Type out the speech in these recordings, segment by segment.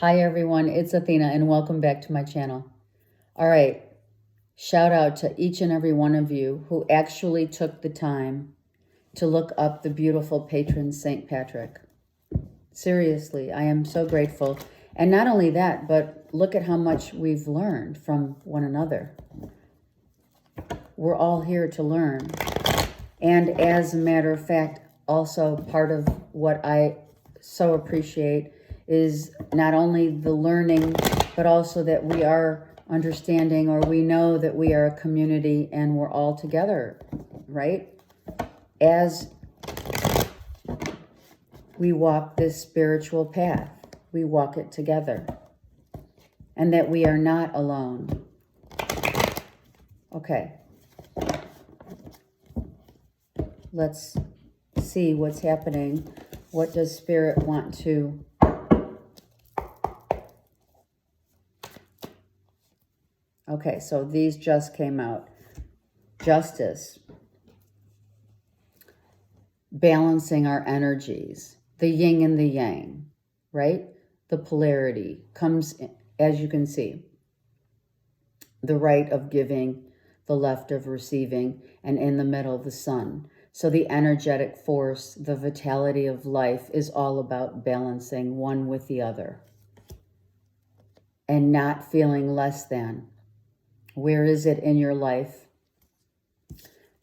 Hi everyone, it's Athena and welcome back to my channel. All right, shout out to each and every one of you who actually took the time to look up the beautiful patron St. Patrick. Seriously, I am so grateful. And not only that, but look at how much we've learned from one another. We're all here to learn. And as a matter of fact, also part of what I so appreciate is not only the learning, but also that we are understanding, or we know that we are a community and we're all together, right? As we walk this spiritual path, we walk it together, and that we are not alone. Okay. Let's see what's happening. What does Spirit want to... Okay, so these just came out. Justice. Balancing our energies. The yin and the yang, right? The polarity comes, as you can see. The right of giving, the left of receiving, and in the middle, the sun. So the energetic force, the vitality of life is all about balancing one with the other and not feeling less than. Where is it in your life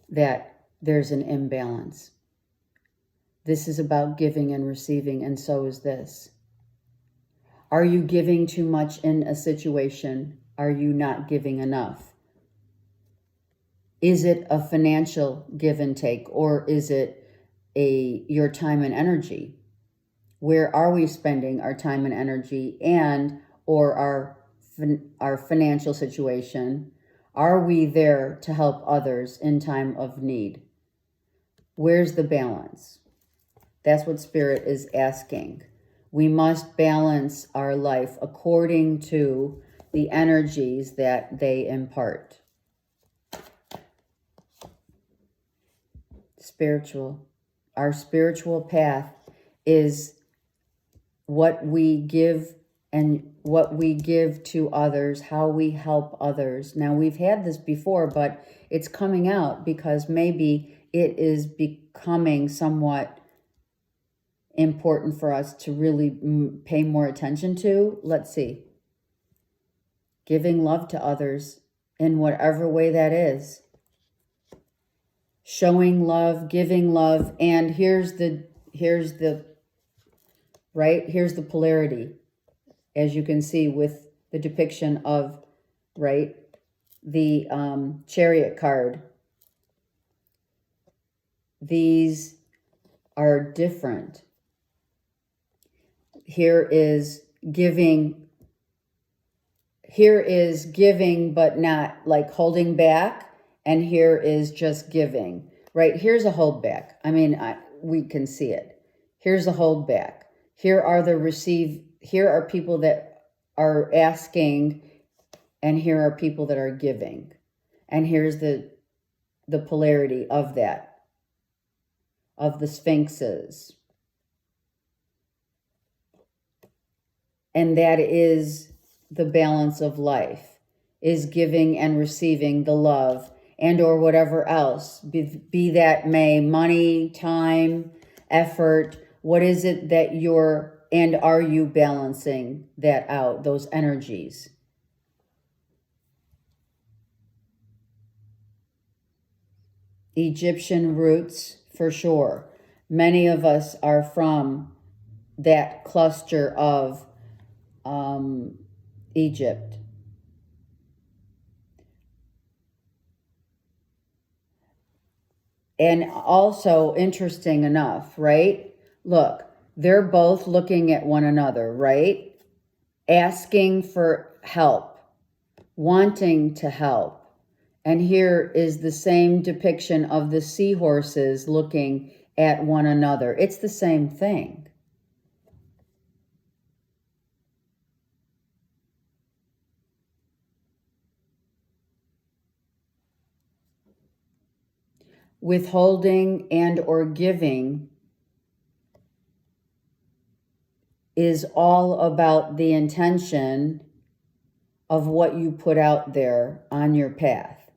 that there's an imbalance? This is about giving and receiving, and so is this. Are you giving too much in a situation? Are you not giving enough? Is it a financial give and take, or is it your time and energy? Where are we spending our time and energy, and or our financial situation? Are we there to help others in time of need? Where's the balance? That's what Spirit is asking. We must balance our life according to the energies that they impart. Spiritual. Our spiritual path is what we give and what we give to others, how we help others. Now, we've had this before, but it's coming out because maybe it is becoming somewhat important for us to really pay more attention to. Let's see. Giving love to others in whatever way that is. Showing love, giving love, and here's the polarity, as you can see with the depiction of, right, the Chariot card. These are different. Here is giving, but not like holding back, and here is just giving, right? Here's a hold back. I mean, we can see it. Here's a hold back. Here are people that are asking, and here are people that are giving. And here's the polarity of that, of the sphinxes. And that is the balance of life, is giving and receiving the love and or whatever else, be that may, money, time, effort. What is it that and are you balancing that out, those energies? Egyptian roots, for sure. Many of us are from that cluster of Egypt. And also, interesting enough, right? Look, they're both looking at one another, right? Asking for help, wanting to help. And here is the same depiction of the seahorses looking at one another. It's the same thing. Withholding and or giving is all about the intention of what you put out there on your path.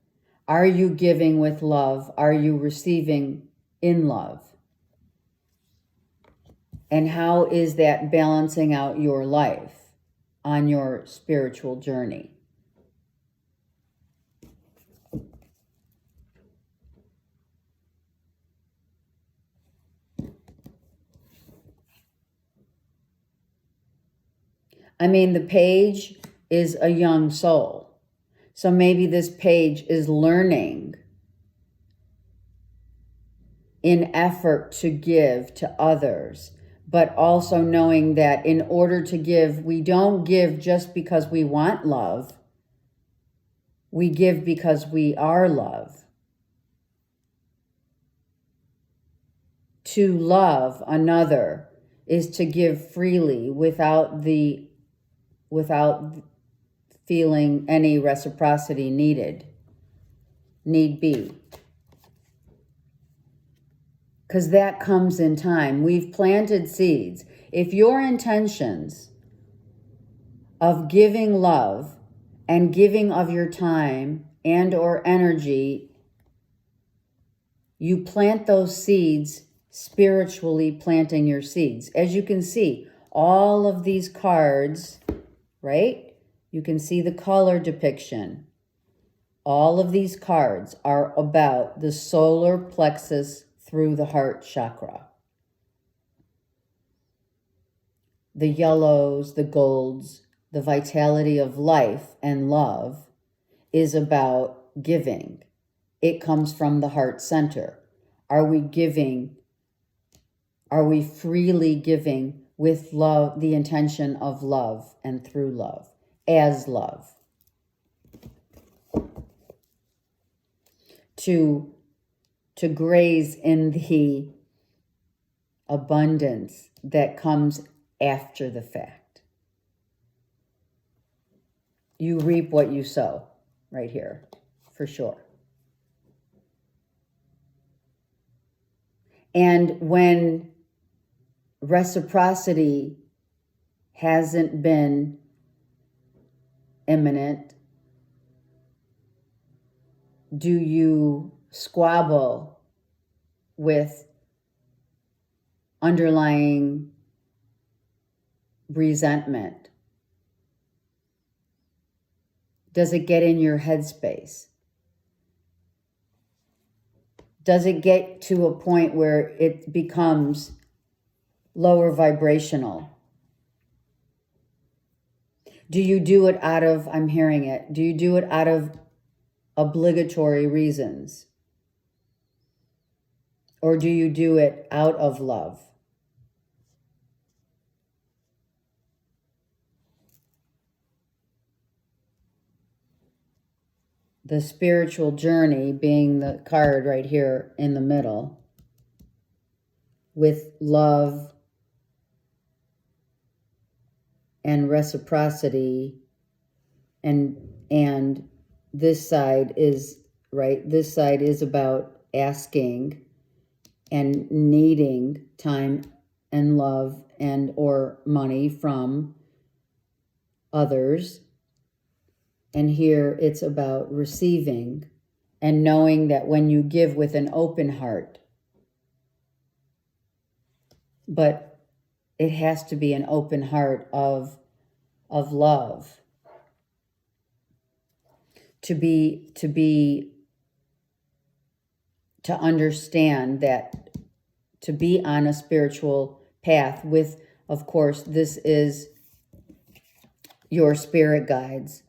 Are you giving with love? Are you receiving in love? And how is that balancing out your life on your spiritual journey? I mean, the page is a young soul. So maybe this page is learning in effort to give to others, but also knowing that in order to give, we don't give just because we want love. We give because we are love. To love another is to give freely without feeling any reciprocity need be. Because that comes in time. We've planted seeds. If your intentions of giving love and giving of your time and or energy, you plant those seeds, spiritually planting your seeds. As you can see, all of these cards, right? You can see the color depiction. All of these cards are about the solar plexus through the heart chakra. The yellows, the golds, the vitality of life and love is about giving. It comes from the heart center. Are we giving? Are we freely giving with love, the intention of love and through love, as love? To graze in the abundance that comes after the fact. You reap what you sow right here, for sure. And when reciprocity hasn't been imminent, do you squabble with underlying resentment? Does it get in your headspace? Does it get to a point where it becomes lower vibrational? Do you do it out of, I'm hearing it, do you do it out of obligatory reasons? Or do you do it out of love? The spiritual journey being the card right here in the middle, with love and reciprocity, and this side is, right, this side is about asking and needing time and love and or money from others. And here it's about receiving and knowing that when you give with an open heart, but it has to be an open heart of love. To understand that to be on a spiritual path with, of course, this is your spirit guides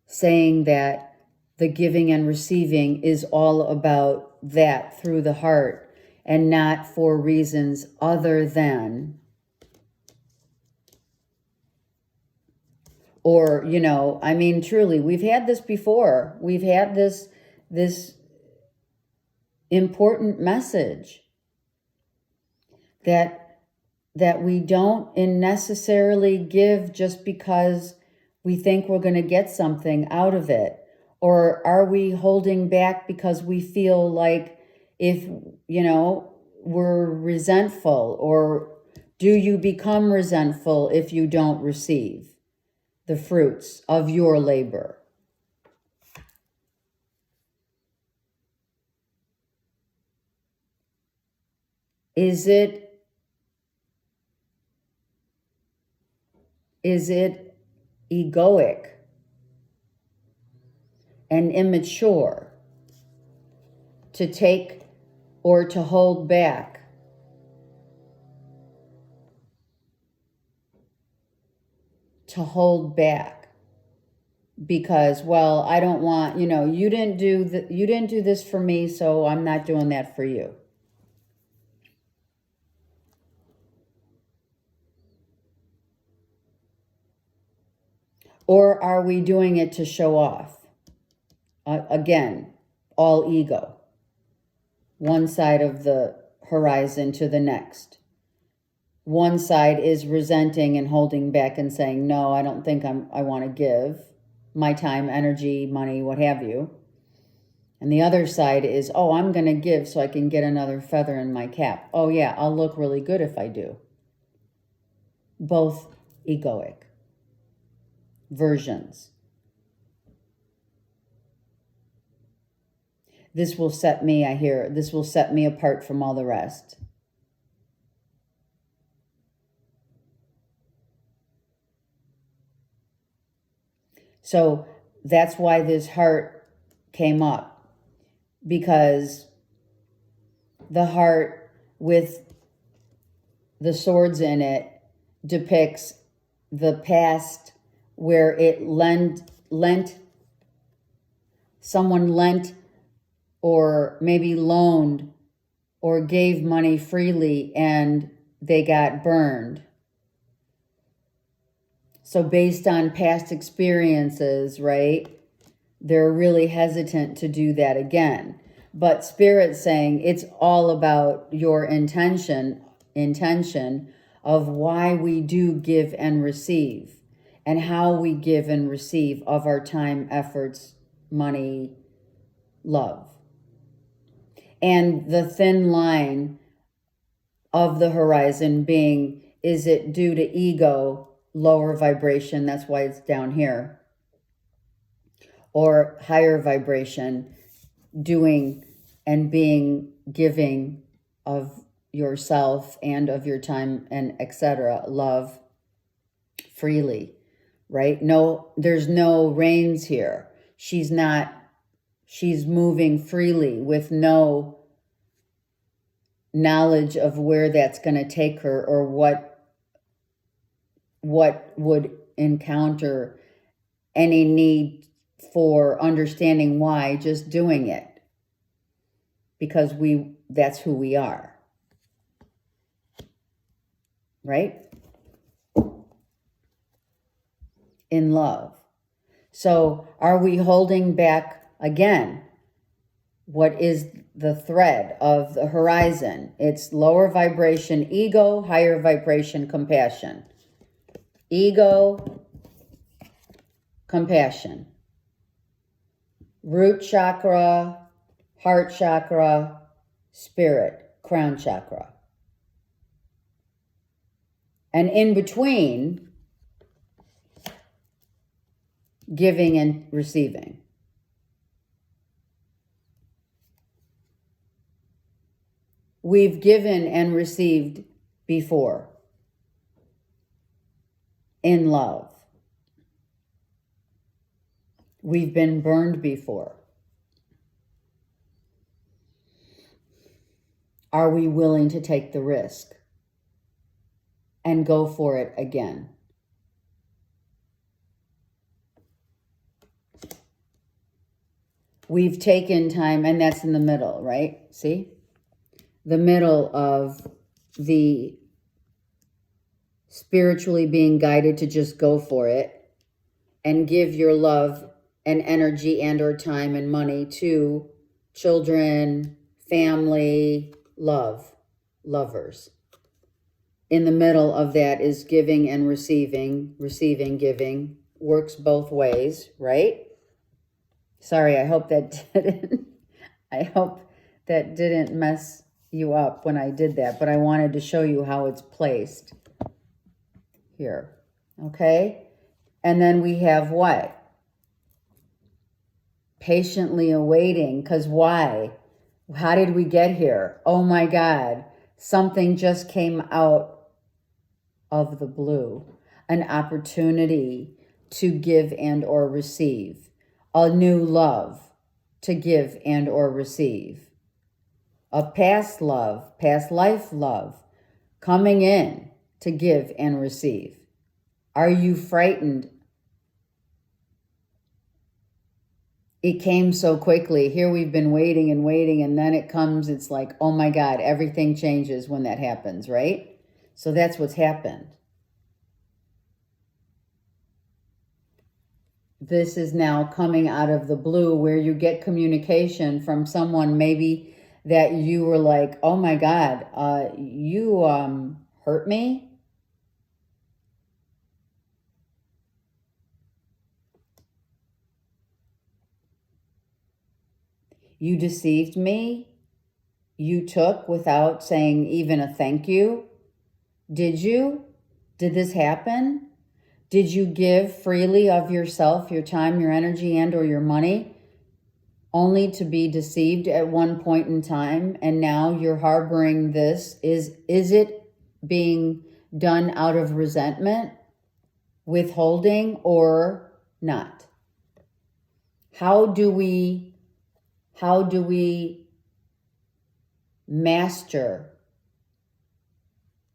saying that the giving and receiving is all about that through the heart and not for reasons other than, or, you know, I mean, truly, we've had this before. We've had this important message that we don't necessarily give just because we think we're going to get something out of it. Or are we holding back because we feel like if, you know, we're resentful, or Do you become resentful if you don't receive the fruits of your labor? Is it egoic and immature to take or to hold back because, well, I don't want, you didn't do this for me, so I'm not doing that for you. Or are we doing it to show off? Again, all ego. One side of the horizon to the next. One side is resenting and holding back and saying, no, I don't think I want to give my time, energy, money, what have you. And the other side is, oh, I'm going to give so I can get another feather in my cap. Oh yeah, I'll look really good if I do. Both egoic versions. This will set me apart from all the rest. So that's why this heart came up, because the heart with the swords in it depicts the past where it someone lent or maybe loaned or gave money freely and they got burned. So based on past experiences, right, they're really hesitant to do that again. But Spirit's saying it's all about your intention of why we do give and receive, and how we give and receive of our time, efforts, money, love. And the thin line of the horizon being, is it due to ego, lower vibration, that's why it's down here, or higher vibration, doing and being giving of yourself and of your time and etc., love freely, right? No, there's no reins here. She's moving freely with no knowledge of where that's going to take her or what would encounter any need for understanding why, just doing it because that's who we are, right? In love. So are we holding back again? What is the thread of the horizon? It's lower vibration ego, higher vibration compassion. Ego, compassion. Root chakra, heart chakra, spirit, crown chakra. And in between, giving and receiving. We've given and received before in love. We've been burned before. Are we willing to take the risk and go for it again? We've taken time, and that's in the middle, right? See? The middle of the spiritually being guided to just go for it and give your love and energy and or time and money to children, family, lovers. In the middle of that is giving and receiving, giving, works both ways, right? Sorry, I hope that didn't mess you up when I did that, but I wanted to show you how it's placed here. Okay? And then we have what? Patiently awaiting, because why? How did we get here? Oh my God, something just came out of the blue. An opportunity to give and or receive. A new love to give and or receive. A past love, past life love, coming in to give and receive. Are you frightened? It came so quickly. Here we've been waiting and waiting, and then it comes, it's like, oh my God, everything changes when that happens, right? So that's what's happened. This is now coming out of the blue where you get communication from someone maybe that you were like, oh my God, you hurt me? You deceived me? You took without saying even a thank you? Did you? Did this happen? Did you give freely of yourself, your time, your energy, and or your money, only to be deceived at one point in time, and now you're harboring this? Is it being done out of resentment, withholding, or not? How do we master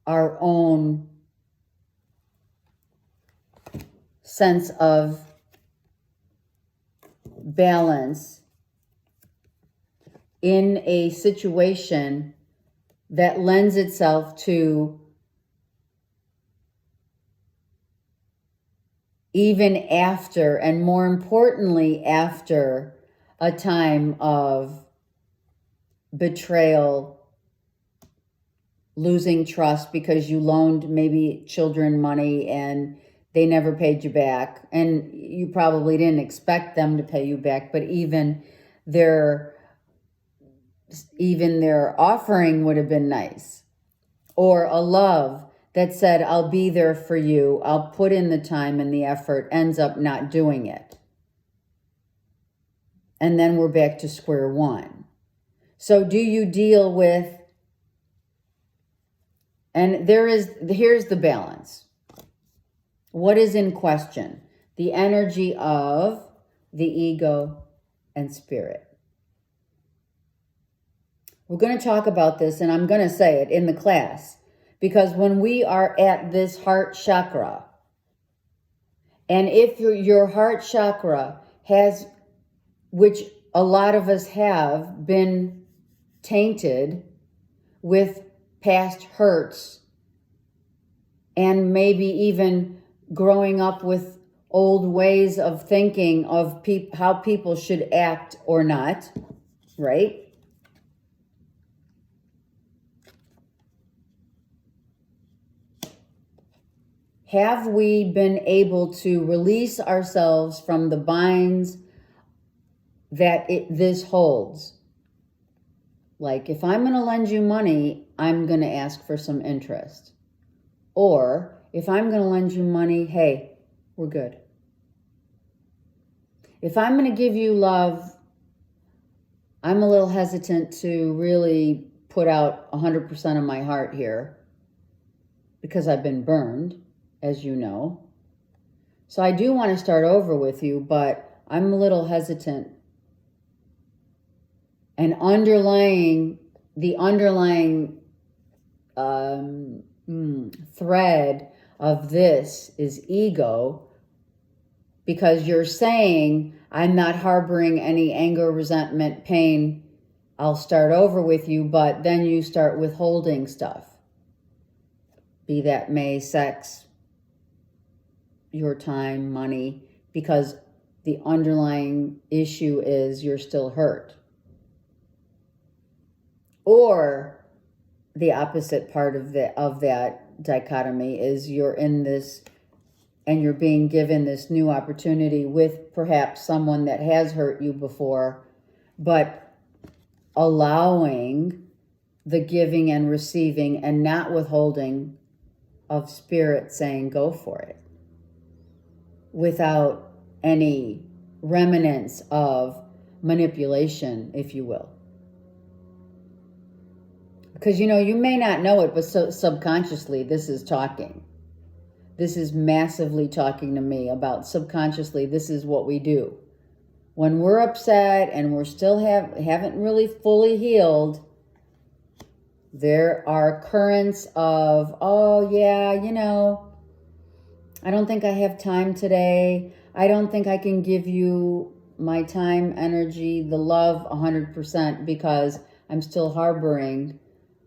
our own sense of balance in a situation that lends itself to even after, and more importantly, after a time of betrayal, losing trust because you loaned maybe children money and they never paid you back, and you probably didn't expect them to pay you back, but even their offering would have been nice. Or a love that said, I'll be there for you, I'll put in the time and the effort, ends up not doing it. And then we're back to square one. So do you deal with, and here's the balance. What is in question? The energy of the ego and spirit. We're going to talk about this, and I'm going to say it in the class, because when we are at this heart chakra, and if your heart chakra has, which a lot of us have, been tainted with past hurts, and maybe even growing up with old ways of thinking of how people should act or not, right? Have we been able to release ourselves from the binds that this holds? Like, if I'm going to lend you money, I'm going to ask for some interest. Or if I'm going to lend you money, hey, we're good. If I'm going to give you love, I'm a little hesitant to really put out 100% of my heart here because I've been burned, as you know. So I do want to start over with you, but I'm a little hesitant. And the underlying thread of this is ego, because you're saying, I'm not harboring any anger, resentment, pain. I'll start over with you, but then you start withholding stuff. Be that may sex, your time, money, because the underlying issue is you're still hurt. Or the opposite part of that dichotomy is you're in this and you're being given this new opportunity with perhaps someone that has hurt you before, but allowing the giving and receiving and not withholding of spirit saying go for it without any remnants of manipulation, if you will. Because, you know, you may not know it, but subconsciously this is talking. This is massively talking to me about subconsciously this is what we do. When we're upset and we're still haven't really fully healed, there are currents of, oh yeah, you know, I don't think I have time today. I don't think I can give you my time, energy, the love 100% because I'm still harboring,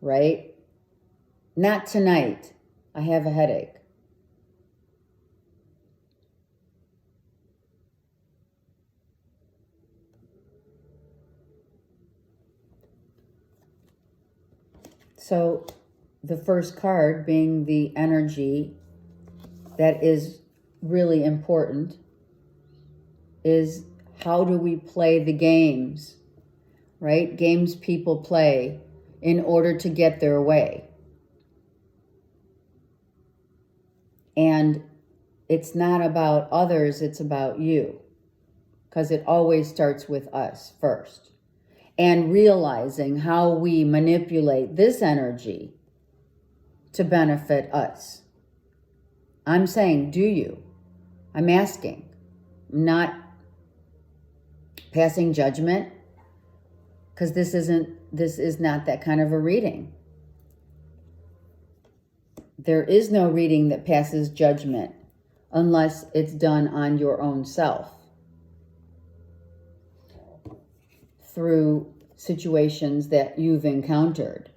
right? Not tonight. I have a headache. So the first card being the energy that is really important is how do we play the games, right? Games people play in order to get their way. And it's not about others, it's about you. Because it always starts with us first. And realizing how we manipulate this energy to benefit us. I'm saying, do you? I'm asking. I'm not passing judgment, because this is not that kind of a reading. There is no reading that passes judgment unless it's done on your own self through situations that you've encountered.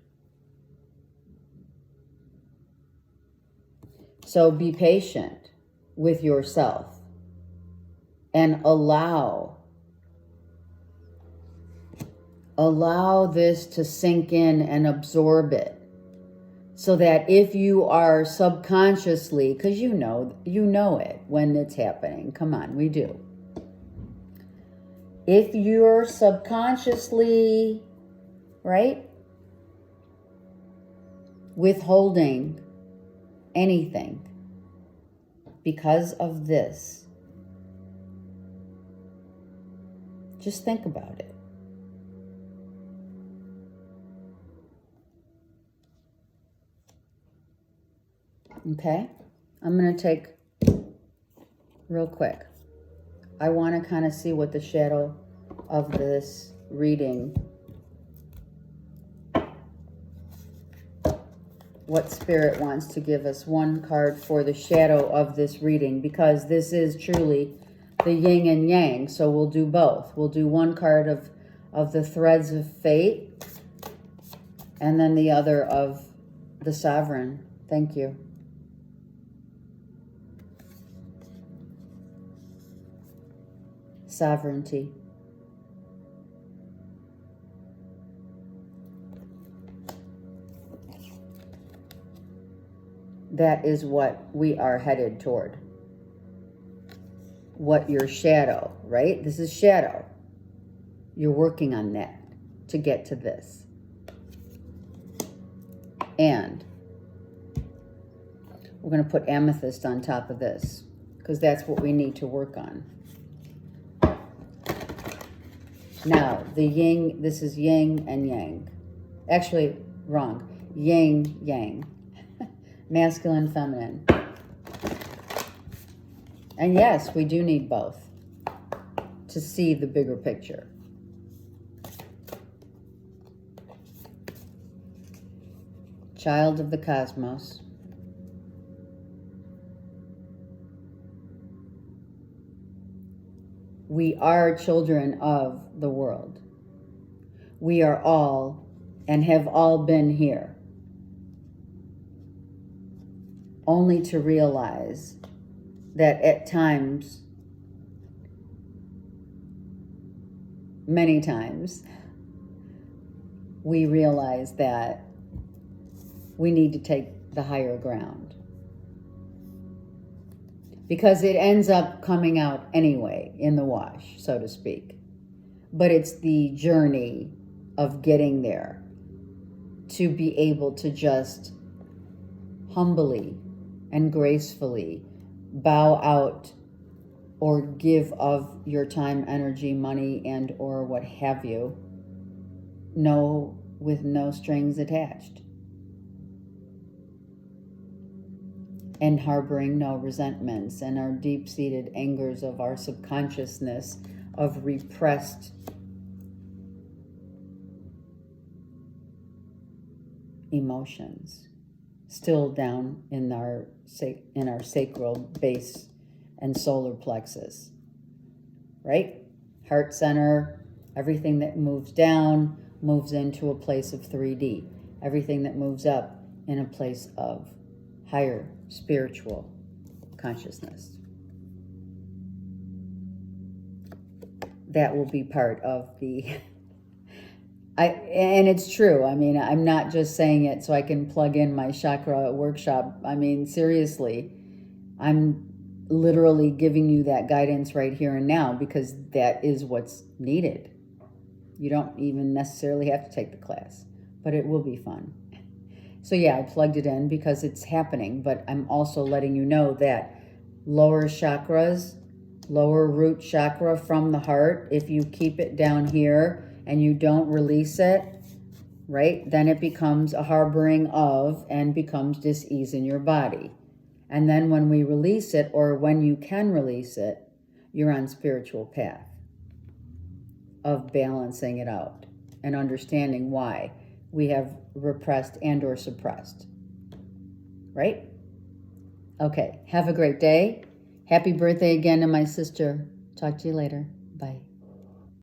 So be patient with yourself and allow this to sink in and absorb it. So that if you are subconsciously, because you know it when it's happening. Come on, we do. If you're subconsciously, right, withholding anything because of this, just think about it. Okay? I'm going to take, real quick, I want to kind of see what the shadow of this reading, what spirit wants to give us. One card for the shadow of this reading, because this is truly the yin and yang. So we'll do both. We'll do one card of the threads of fate, and then the other of the sovereign. Thank you. Sovereignty. That is what we are headed toward. What your shadow, right? This is shadow. You're working on that to get to this. And we're going to put amethyst on top of this, because that's what we need to work on. Now, the yin, this is yin and yang. Actually, wrong. Yin, yang. Masculine, feminine. And yes, we do need both to see the bigger picture. Child of the cosmos. We are children of the world. We are all and have all been here. Only to realize that at times, many times, we realize that we need to take the higher ground. Because it ends up coming out anyway in the wash, so to speak. But it's the journey of getting there to be able to just humbly and gracefully bow out or give of your time, energy, money, and or what have you, with no strings attached. And harboring no resentments and our deep-seated angers of our subconsciousness of repressed emotions still down in our sacral base and solar plexus, right? Heart center, everything that moves down moves into a place of 3D. Everything that moves up in a place of higher spiritual consciousness. That will be part of the and it's true. I mean, I'm not just saying it so I can plug in my chakra workshop. I mean, seriously, I'm literally giving you that guidance right here and now because that is what's needed. You don't even necessarily have to take the class, but it will be fun. So yeah, I plugged it in because it's happening, but I'm also letting you know that lower chakras, lower root chakra from the heart, if you keep it down here and you don't release it, right, then it becomes a harboring of and becomes dis-ease in your body. And then when we release it, or when you can release it, you're on spiritual path of balancing it out and understanding why we have repressed and or suppressed, right? Okay, have a great day. Happy birthday again to my sister. Talk to you later. Bye.